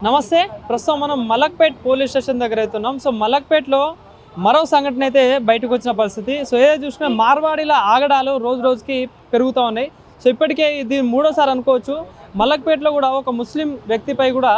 నమస్తే. ప్రస్తుతం మనం మలక్పేట్ పోలీస్ స్టేషన్ దగ్గర అవుతున్నాం. సో మలక్పేట్లో మరో సంఘటన అయితే బయటకు వచ్చిన పరిస్థితి. సో ఏదో చూసుకున్న మార్వాడీల ఆగడాలు రోజు రోజుకి పెరుగుతూ ఉన్నాయి. సో ఇప్పటికే ఇది మూడోసారి అనుకోవచ్చు. మలక్పేట్లో కూడా ఒక ముస్లిం వ్యక్తిపై కూడా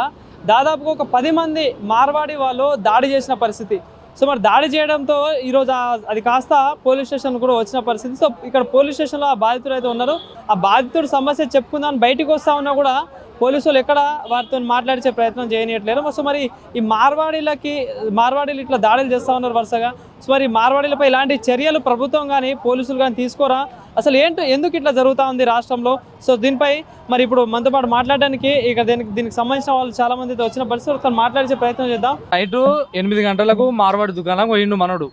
దాదాపుగా ఒక 10 మంది మార్వాడి వాళ్ళు దాడి చేసిన పరిస్థితి. సో మరి దాడి చేయడంతో ఈరోజు అది కాస్త పోలీస్ స్టేషన్ కూడా వచ్చిన పరిస్థితి. సో ఇక్కడ పోలీస్ స్టేషన్లో ఆ బాధితుడు అయితే ఉన్నారు. ఆ బాధితుడు సమస్య చెప్పుకుందామని బయటికి వస్తా ఉన్నా కూడా పోలీసులు ఎక్కడ వారితో మాట్లాడించే ప్రయత్నం చేయనట్లేరు. సో మరి ఈ మార్వాడీలు ఇట్లా దాడులు చేస్తూ ఉన్నారు వరుసగా. సో మరి మార్వాడీలపై ఇలాంటి చర్యలు ప్రభుత్వం కానీ పోలీసులు కానీ తీసుకోరా? అసలు ఎందుకు ఇట్లా జరుగుతూ ఉంది రాష్ట్రంలో? సో దీనిపై మరి ఇప్పుడు మనతో పాటు మాట్లాడడానికి ఇక దీనికి సంబంధించిన వాళ్ళు చాలా మంది వచ్చిన పరిస్థితులు మాట్లాడించే ప్రయత్నం చేద్దాం. నైట్ 8 గంటలకు మార్వాడి దుకాణం పోయిండు మనోడు.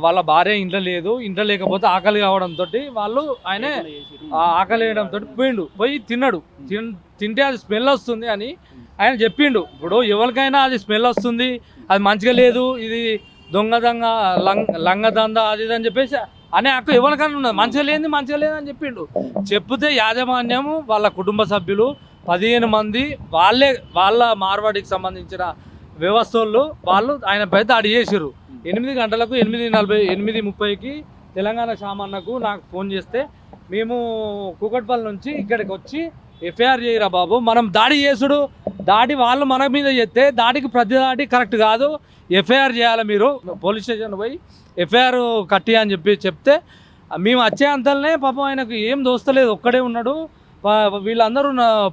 వాళ్ళ భార్య ఇంట్లో లేదు. ఇంట్లో లేకపోతే ఆకలి కావడంతో వాళ్ళు ఆయన ఆకలి వేయడంతో పోయి తిన్నాడు. తింటే అది స్మెల్ వస్తుంది అని ఆయన చెప్పిండు. ఇప్పుడు ఎవరికైనా అది స్మెల్ వస్తుంది, అది మంచిగా లేదు, ఇది లంగదంద అది ఇది అని చెప్పేసి అనే హక్కు ఎవరికైనా ఉన్నది. మంచిగా లేదని చెప్పిండు. చెప్తే యాజమాన్యము వాళ్ళ కుటుంబ సభ్యులు 15 మంది వాళ్ళ మార్వాడికి సంబంధించిన వ్యవస్థలు వాళ్ళు ఆయనపై దాడి చేసారు. 8 గంటలకు 8:30కి తెలంగాణ శామన్నకు నాకు ఫోన్ చేస్తే మేము కూకట్పల్లి నుంచి ఇక్కడికి వచ్చి ఎఫ్ఐఆర్ చేయరా బాబు, మనం దాడి చేసుడు దాడి వాళ్ళు మన మీద చేస్తే దాడికి ప్రతి దాడి కరెక్ట్ కాదు, ఎఫ్ఐఆర్ చేయాలి, మీరు పోలీస్ స్టేషన్ పోయి ఎఫ్ఐఆర్ కట్టి అని చెప్తే మేము వచ్చే అంతలోనే పాపం ఆయనకు ఏం దోస్తలేదు, ఒక్కడే ఉన్నాడు. వీళ్ళందరూ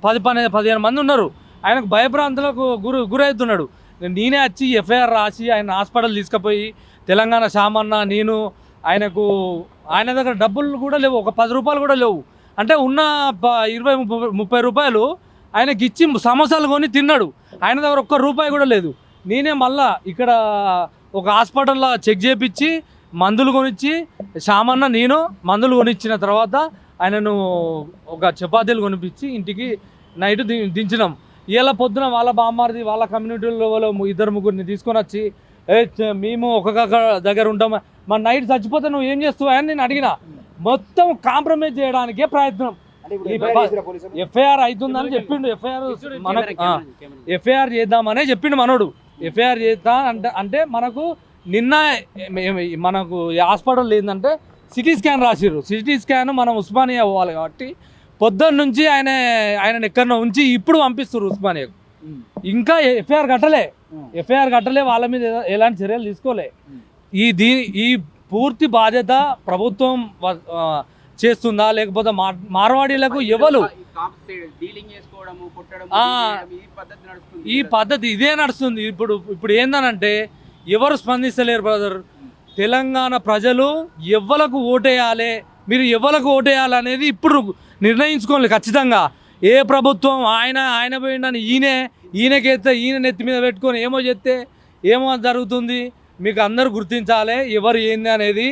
10-15 మంది ఉన్నారు. ఆయనకు భయభ్రాంతులకు గురవుతున్నాడు. నేనే వచ్చి ఎఫ్ఐఆర్ రాసి ఆయన హాస్పిటల్ తీసుకుపోయి తెలంగాణ శామన్న నేను ఆయన దగ్గర డబ్బులు కూడా లేవు, ఒక 10 రూపాయలు కూడా లేవు. అంటే ఉన్న 20-30 రూపాయలు ఆయనకి ఇచ్చి సమోసాలు కొని తిన్నాడు. ఆయన దగ్గర ఒక్క రూపాయి కూడా లేదు. నేనే మళ్ళా ఇక్కడ ఒక హాస్పిటల్లో చెక్ చేయించి మందులు కొనిచ్చి శామన్న నేను మందులు కొనిచ్చిన తర్వాత ఆయనను ఒక చపాతీలు కొనిపించి ఇంటికి నైట్ దించినాం. ఇలా పొద్దున వాళ్ళ బామ్మారిది వాళ్ళ కమ్యూనిటీలో 2-3 తీసుకొని వచ్చి మేము ఒక దగ్గర ఉంటాం, మా నైట్ చచ్చిపోతే నువ్వు ఏం చేస్తావు అని నేను అడిగిన. మొత్తం కాంప్రమైజ్ చేయడానికే ప్రయత్నం. ఎఫ్ఐఆర్ అవుతుందని చెప్పిండు. ఎఫ్ఐఆర్ చేద్దామనే చెప్పిండు మనోడు. ఎఫ్ఐఆర్ చేద్దాం అంటే మనకు నిన్న మనకు హాస్పిటల్ ఏంటంటే సిటీ స్కాన్ రాసిర్రు. సిటీ స్కాన్ మనం ఉస్మానియా పోవాలి కాబట్టి పొద్దున్న నుంచి ఆయన ఎక్కడో ఉంచి ఇప్పుడు పంపిస్తారు ఉస్మానియాకు. ఇంకా ఎఫ్ఐఆర్ కట్టలే, వాళ్ళ మీద ఎలాంటి చర్యలు తీసుకోలే. ఈ పూర్తి బాధ్యత ప్రభుత్వం చేస్తుందా లేకపోతే మార్వాడీలకు ఎవరు ఈ పద్ధతి ఇదే నడుస్తుంది. ఇప్పుడు ఏందనంటే ఎవరు స్పందిస్తలేరు బ్రదర్. తెలంగాణ ప్రజలు ఎవరికి ఓటేయాలి, మీరు ఎవరికి ఓటేయాలి అనేది ఇప్పుడు నిర్ణయించుకోవాలి ఖచ్చితంగా. ఏ ప్రభుత్వం ఆయన పోయిండని ఈయనకెత్తే ఈయన నెత్తి మీద పెట్టుకొని ఏమో చెప్తే ఏమో జరుగుతుంది. మీకు అందరూ గుర్తించాలి ఎవరు ఏంది అనేది.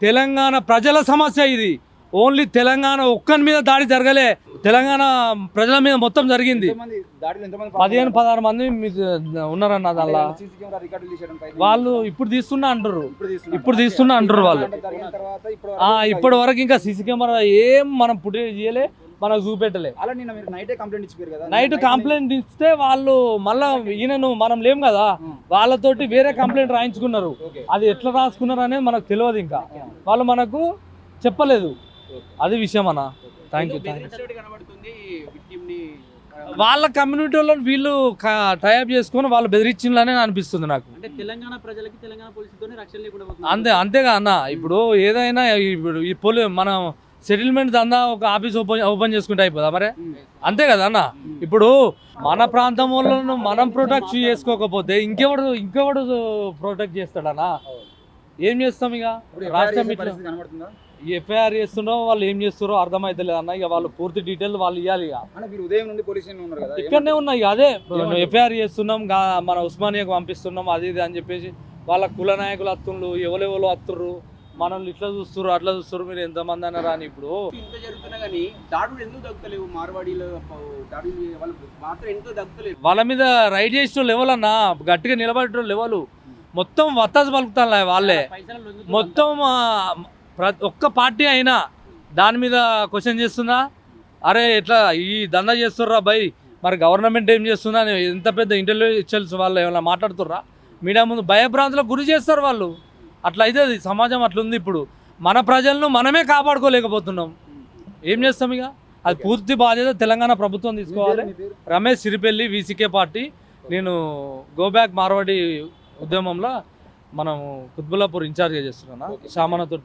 తెలంగాణ ప్రజల సమస్య ఇది. ఓన్లీ తెలంగాణ ఒక్కని మీద దాడి జరగలే, తెలంగాణ ప్రజల మీద మొత్తం జరిగింది. 15-16 మంది ఉన్నారన్న దానిలో. వాళ్ళు ఇప్పుడు తీస్తున్నా అంటారు వాళ్ళు. ఇప్పటి వరకు ఇంకా సీసీ కెమెరా ఏం మనం ఫుటేజ్ చేయలే, మనకు చూపెట్టలే. నైట్ కంప్లైంట్ ఇస్తే వాళ్ళు మళ్ళా ఈయనను మనం లేం కదా, వాళ్ళతోటి వేరే కంప్లైంట్ రాయించుకున్నారు. అది ఎట్లా రాసుకున్నారు అనేది మనకు తెలియదు. ఇంకా వాళ్ళు మనకు చెప్పలేదు. అది విషయం అన్న. Thank you. వాళ్ళ కమ్యూనిటీలో వీళ్ళు టైఅప్ చేసుకొని వాళ్ళు బెదిరించిందని అనిపిస్తుంది నాకు. అంతేగా అన్న. ఇప్పుడు ఏదైనా ఇప్పుడు మనం సెటిల్మెంట్ దందా ఒక ఆఫీస్ ఓపెన్ చేసుకుంటే అయిపోదా మరి? అంతే కదా అన్న. ఇప్పుడు మన ప్రాంతం వాళ్ళను మనం ప్రొటెక్ట్ చేసుకోకపోతే ఇంకెవడు ప్రొటెక్ట్ చేస్తాడన్నా? ఏం చేస్తాం? ఇక రాష్ట్రం ఎఫ్ఐఆర్ చేస్తున్నారో వాళ్ళు ఏం చేస్తారో అర్థమైతలేదు అన్న. ఇక వాళ్ళు పూర్తి డీటెయిల్ వాళ్ళు ఇవ్వాలి. ఇక్కడనే ఉన్నాయి. అదే ఎఫ్ఐఆర్ చేస్తున్నాం, మన ఉస్మానియాకు పంపిస్తున్నాం, అది ఇది అని చెప్పేసి వాళ్ళ కుల నాయకులు అత్తుండ్రు, ఎవరెవరు అత్తుర్రు, మనల్ని ఇట్లా చూస్తారు అట్లా చూస్తారు, మీరు ఎంతమంది అన్నారా అని. ఇప్పుడు వాళ్ళ మీద రైడ్ చేసిన లెవెల్ అన్న, గట్టిగా నిలబడేట లెవెల్ మొత్తం వత్తాసు పలుకుతాను వాళ్ళే. మొత్తం ఒక్క పార్టీ అయినా దాని మీద క్వశ్చన్ చేస్తుందా? అరే ఎట్లా ఈ దందా చేస్తుర్రా భయ్, మరి గవర్నమెంట్ ఏం చేస్తుందా అని ఎంత పెద్ద ఇంటెలిజెన్స్ వాళ్ళు ఏమైనా మాట్లాడుతుర్రా? మీడియా ముందు భయభ్రాంతులకు గురి చేస్తారు వాళ్ళు. అట్లా అయితే అది సమాజం అట్లుంది. ఇప్పుడు మన ప్రజలను మనమే కాపాడుకోలేకపోతున్నాం. ఏం చేస్తాం ఇక? అది పూర్తి బాధ్యత తెలంగాణ ప్రభుత్వం తీసుకోవాలి. Ramesh Siripelli, VCK party. నేను గో బ్యాక్ మార్వాడి ఉద్యమంలో మనం కుత్బుల్లాపూర్ ఇన్ఛార్జ్గా చేస్తున్నాను. సామానతో